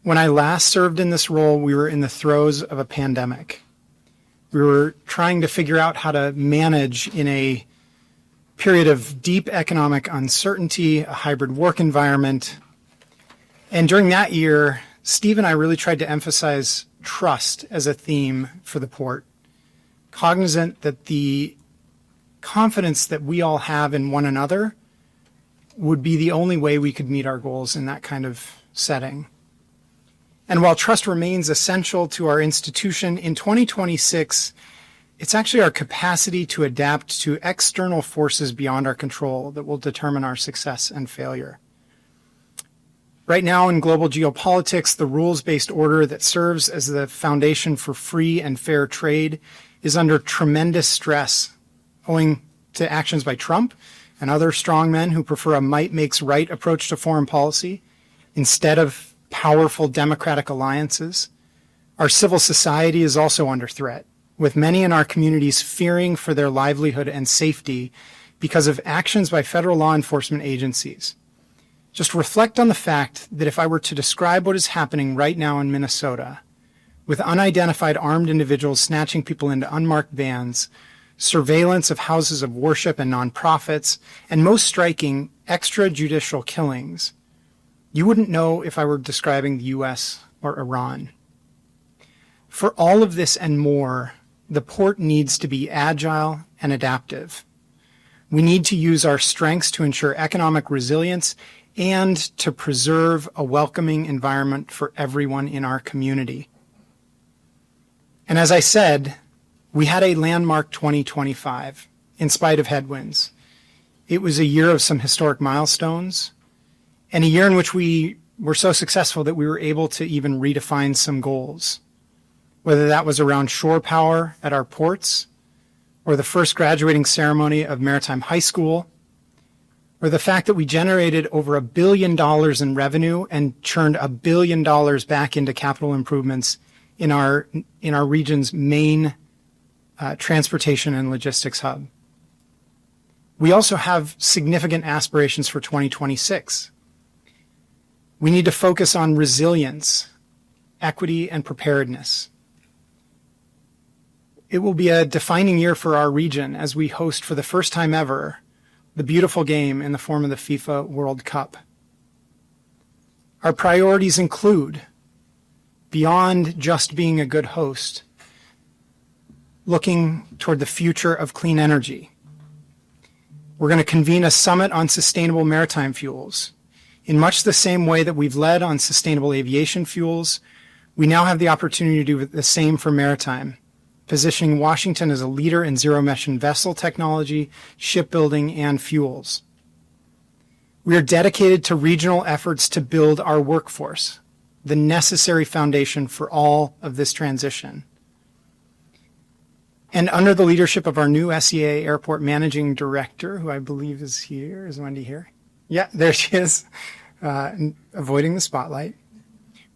When I last served in this role, we were in the throes of a pandemic. We were trying to figure out how to manage in a period of deep economic uncertainty, a hybrid work environment. And during that year, Steve and I really tried to emphasize trust as a theme for the port, cognizant that the confidence that we all have in one another would be the only way we could meet our goals in that kind of setting. And while trust remains essential to our institution, in 2026, it's actually our capacity to adapt to external forces beyond our control that will determine our success and failure. Right now in global geopolitics, the rules-based order that serves as the foundation for free and fair trade is under tremendous stress owing to actions by Trump and other strongmen who prefer a might makes right approach to foreign policy instead of powerful democratic alliances. Our civil society is also under threat, with many in our communities fearing for their livelihood and safety because of actions by federal law enforcement agencies. Just reflect on the fact that if I were to describe what is happening right now in Minnesota, with unidentified armed individuals snatching people into unmarked vans, surveillance of houses of worship and nonprofits, and most striking, extrajudicial killings, you wouldn't know if I were describing the U.S. or Iran. For all of this and more, the port needs to be agile and adaptive. We need to use our strengths to ensure economic resilience and to preserve a welcoming environment for everyone in our community. And as I said, we had a landmark 2025 in spite of headwinds. It was a year of some historic milestones, and a year in which we were so successful that we were able to even redefine some goals, whether that was around shore power at our ports, or the first graduating ceremony of Maritime High School, or the fact that we generated over $1 billion in revenue and churned $1 billion back into capital improvements in our region's main transportation and logistics hub. We also have significant aspirations for 2026. We need to focus on resilience, equity, and preparedness. It will be a defining year for our region as we host for the first time ever the beautiful game in the form of the FIFA World Cup. Our priorities include, beyond just being a good host, looking toward the future of clean energy. We're going to convene a summit on sustainable maritime fuels. In much the same way that we've led on sustainable aviation fuels, we now have the opportunity to do the same for maritime, positioning Washington as a leader in zero-emission vessel technology, shipbuilding, and fuels. We are dedicated to regional efforts to build our workforce, the necessary foundation for all of this transition. And under the leadership of our new SEA Airport Managing Director, who I believe is here, is Wendy here? Yeah, there she is, avoiding the spotlight.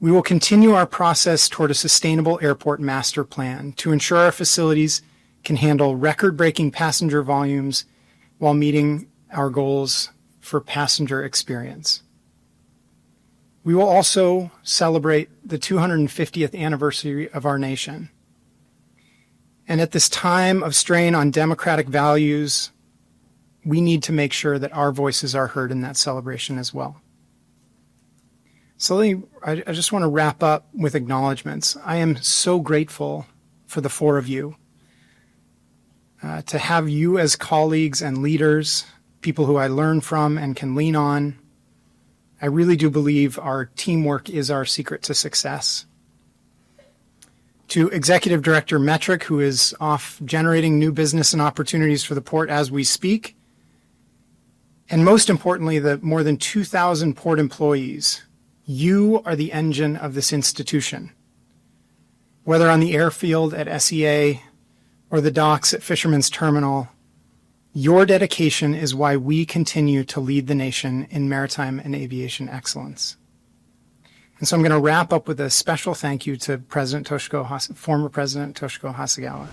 We will continue our process toward a sustainable airport master plan to ensure our facilities can handle record-breaking passenger volumes while meeting our goals for passenger experience. We will also celebrate the 250th anniversary of our nation. And at this time of strain on democratic values, we need to make sure that our voices are heard in that celebration as well. So I just want to wrap up with acknowledgments. I am so grateful for the four of you, to have you as colleagues and leaders, people who I learn from and can lean on. I really do believe our teamwork is our secret to success. To Executive Director Metric, who is off generating new business and opportunities for the port as we speak. And most importantly, the more than 2,000 port employees. You are the engine of this institution. Whether on the airfield at SEA or the docks at Fisherman's Terminal, your dedication is why we continue to lead the nation in maritime and aviation excellence. And so I'm going to wrap up with a special thank you to former President Toshiko Hasegawa.